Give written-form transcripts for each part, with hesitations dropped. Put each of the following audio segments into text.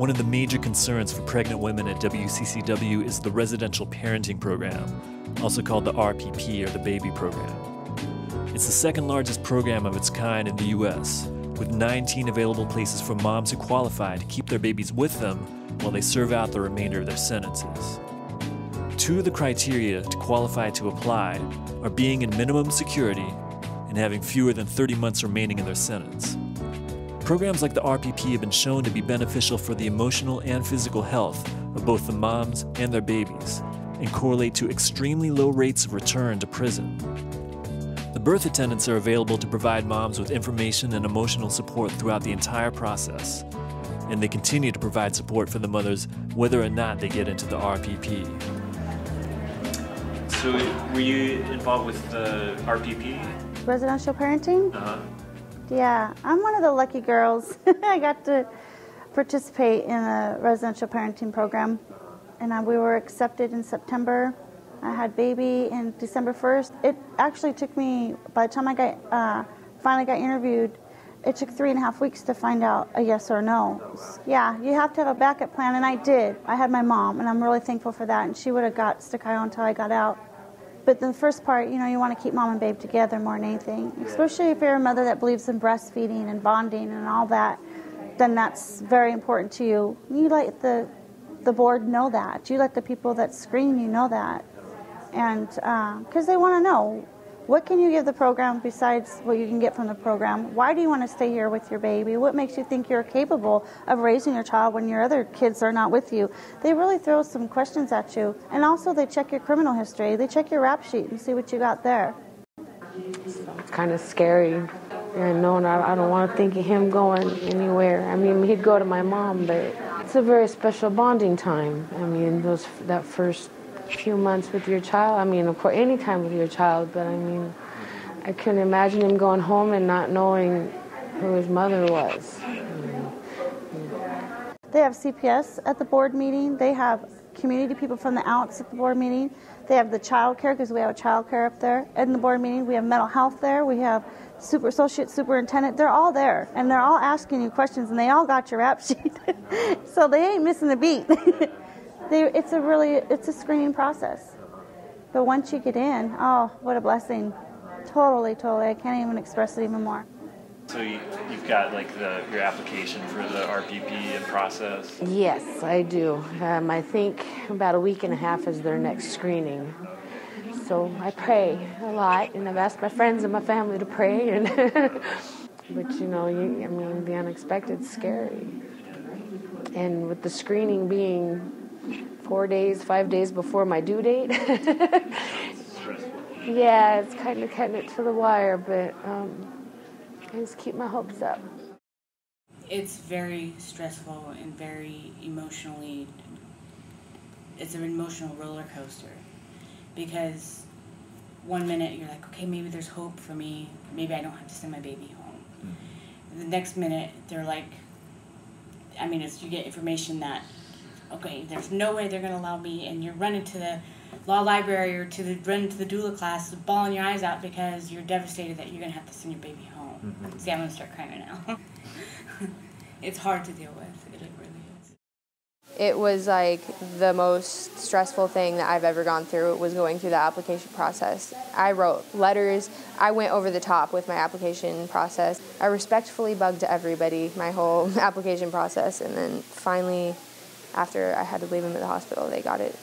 One of the major concerns for pregnant women at WCCW is the residential parenting program, also called the RPP, or the baby program. It's the second largest program of its kind in the U.S., with 19 available places for moms who qualify to keep their babies with them while they serve out the remainder of their sentences. Two of the criteria to qualify to apply are being in minimum security and having fewer than 30 months remaining in their sentence. Programs like the RPP have been shown to be beneficial for the emotional and physical health of both the moms and their babies, and correlate to extremely low rates of return to prison. The birth attendants are available to provide moms with information and emotional support throughout the entire process, and they continue to provide support for the mothers whether or not they get into the RPP. So, were you involved with the RPP? Residential parenting? Uh-huh. Yeah, I'm one of the lucky girls. I got to participate in a residential parenting program, and we were accepted in September. I had baby in December 1st. It actually took me, by the time I finally got interviewed, it took 3.5 weeks to find out a yes or no. Yeah, you have to have a backup plan, and I did. I had my mom, and I'm really thankful for that, and she would have got stuck out until I got out. But the first part, you want to keep mom and babe together more than anything, especially if you're a mother that believes in breastfeeding and bonding and all that, then that's very important to you. You let the board know that. You let the people that screen you know that. And because they want to know, what can you give the program besides what you can get from the program? Why do you want to stay here with your baby? What makes you think you're capable of raising your child when your other kids are not with you? They really throw some questions at you. And also they check your criminal history. They check your rap sheet and see what you got there. It's kind of scary. And knowing I don't want to think of him going anywhere. I mean, he'd go to my mom, but it's a very special bonding time. I mean, that first few months with your child. I mean, of course, any time with your child, but I mean, I couldn't imagine him going home and not knowing who his mother was. They have CPS at the board meeting. They have community people from the outs at the board meeting. They have the child care, because we have a child care up there in the board meeting. We have mental health there. We have associate superintendent. They're all there, and they're all asking you questions, and they all got your rap sheet. So they ain't missing a beat. It's a screening process. But once you get in, oh, what a blessing. Totally. I can't even express it even more. So you've got like your application for the RPP in process? Yes, I do. I think about 1.5 weeks is their next screening. So I pray a lot, and I've asked my friends and my family to pray. But the unexpected's scary. And with the screening being 5 days before my due date. Yeah, it's kind of cutting it to the wire, but I just keep my hopes up. It's very stressful and very emotionally, it's an emotional roller coaster, because one minute you're like, okay, maybe there's hope for me, maybe I don't have to send my baby home. Mm-hmm. The next minute they're like, you get information that, okay, there's no way they're going to allow me, and you're running to the law library or running to the doula class, bawling your eyes out because you're devastated that you're going to have to send your baby home. Mm-hmm. See, I'm going to start crying right now. It's hard to deal with. It really is. It was like the most stressful thing that I've ever gone through, was going through the application process. I wrote letters. I went over the top with my application process. I respectfully bugged everybody my whole application process, and then finally, after I had to leave him at the hospital, they got it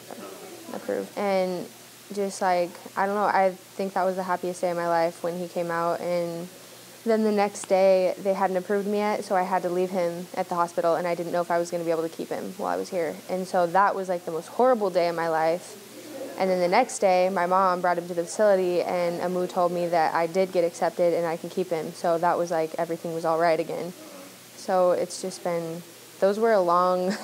approved. And just I don't know, I think that was the happiest day of my life when he came out. And then the next day, they hadn't approved me yet, so I had to leave him at the hospital, and I didn't know if I was going to be able to keep him while I was here. And so that was the most horrible day of my life. And then the next day, my mom brought him to the facility, and Amu told me that I did get accepted and I can keep him. So that was everything was all right again. So it's just been, those were a long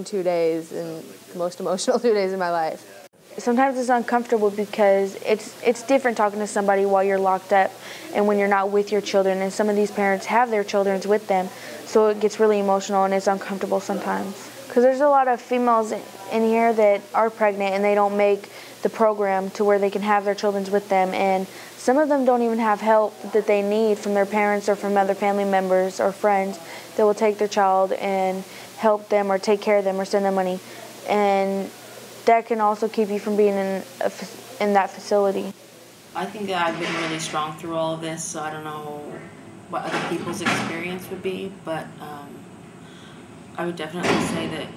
2 days, and the most emotional 2 days of my life. Sometimes it's uncomfortable because it's different talking to somebody while you're locked up and when you're not with your children, and some of these parents have their children with them, so it gets really emotional and it's uncomfortable sometimes. Because there's a lot of females in here that are pregnant and they don't make the program to where they can have their children with them, and some of them don't even have help that they need from their parents or from other family members or friends that will take their child and help them or take care of them or send them money. And that can also keep you from being in that facility. I think that I've been really strong through all of this, so I don't know what other people's experience would be, but I would definitely say that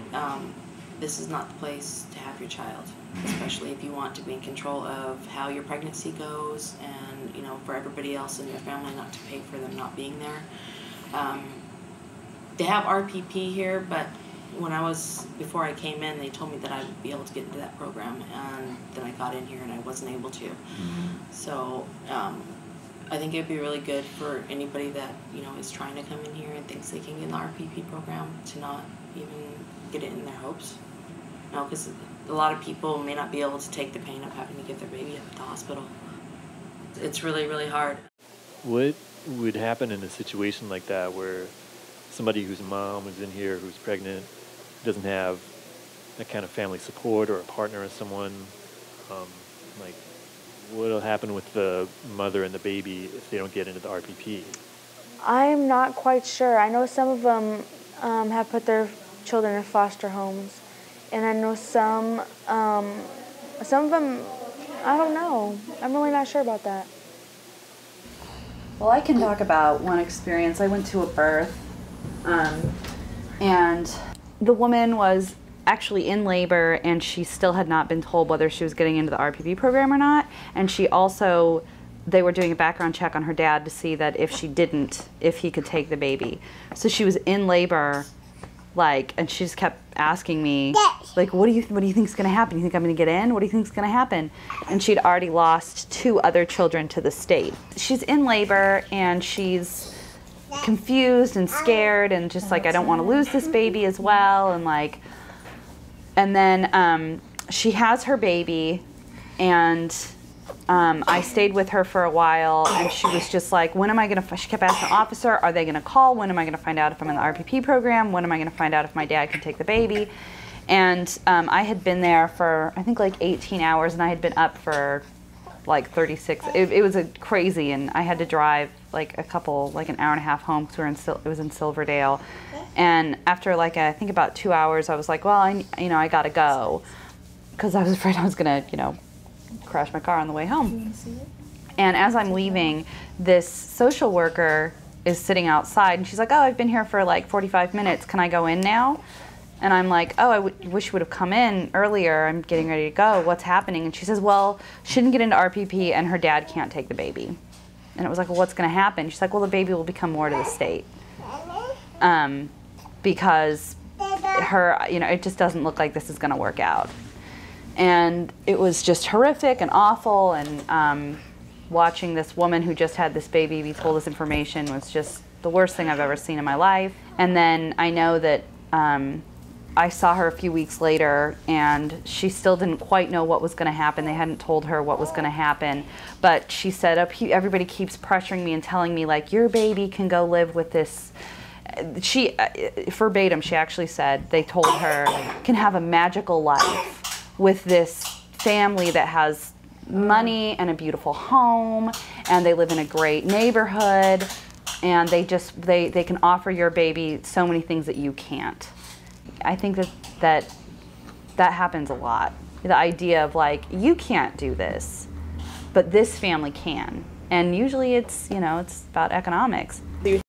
this is not the place to have your child, especially if you want to be in control of how your pregnancy goes and, you know, for everybody else in your family not to pay for them not being there. They have RPP here, but before I came in, they told me that I would be able to get into that program, and then I got in here and I wasn't able to. So I think it'd be really good for anybody that, you know, is trying to come in here and thinks they can get in the RPP program to not even get it in their hopes. No, because a lot of people may not be able to take the pain of having to get their baby at the hospital. It's really, really hard. What would happen in a situation like that where somebody whose mom is in here who's pregnant doesn't have that kind of family support or a partner or someone? Like, what'll happen with the mother and the baby if they don't get into the RPP? I'm not quite sure. I know some of them have put their children in foster homes, and I know some of them, I don't know. I'm really not sure about that. Well, I can talk about one experience. I went to a birth, and the woman was actually in labor, and she still had not been told whether she was getting into the RPP program or not. And she also, they were doing a background check on her dad to see that if she didn't, if he could take the baby. So she was in labor, like, and she just kept asking me, like, what do you think is going to happen? You think I'm going to get in? What do you think is going to happen? And she'd already lost 2 other children to the state. She's in labor, and she's confused and scared, and just like, I don't want to lose this baby as well, and like, and then she has her baby, and I stayed with her for a while, and she was just like, when am I going to, she kept asking the officer, are they going to call? When am I going to find out if I'm in the RPP program? When am I going to find out if my dad can take the baby? And I had been there for, I think, like 18 hours, and I had been up for like 36. It was crazy, and I had to drive like an hour and a half home because it was in Silverdale. And after like, I think about 2 hours, I was like, well, I got to go, because I was afraid I was going to, crash my car on the way home. And as I'm leaving, this social worker is sitting outside, and she's like, oh, I've been here for like 45 minutes. Can I go in now? And I'm like, oh, I wish you would have come in earlier. I'm getting ready to go. What's happening? And she says, well, she didn't get into RPP, and her dad can't take the baby. And it was like, well, what's going to happen? She's like, well, the baby will become more to the state. Because it just doesn't look like this is going to work out. And it was just horrific and awful, and watching this woman who just had this baby be told this information was just the worst thing I've ever seen in my life. And then I know that I saw her a few weeks later, and she still didn't quite know what was going to happen. They hadn't told her what was going to happen. But she said, everybody keeps pressuring me and telling me, like, your baby can go live with this. She, verbatim, she actually said, they told her, can have a magical life with this family that has money and a beautiful home, and they live in a great neighborhood, and they can offer your baby so many things that you can't. I think that happens a lot. The idea of like, you can't do this, but this family can. And usually it's, it's about economics.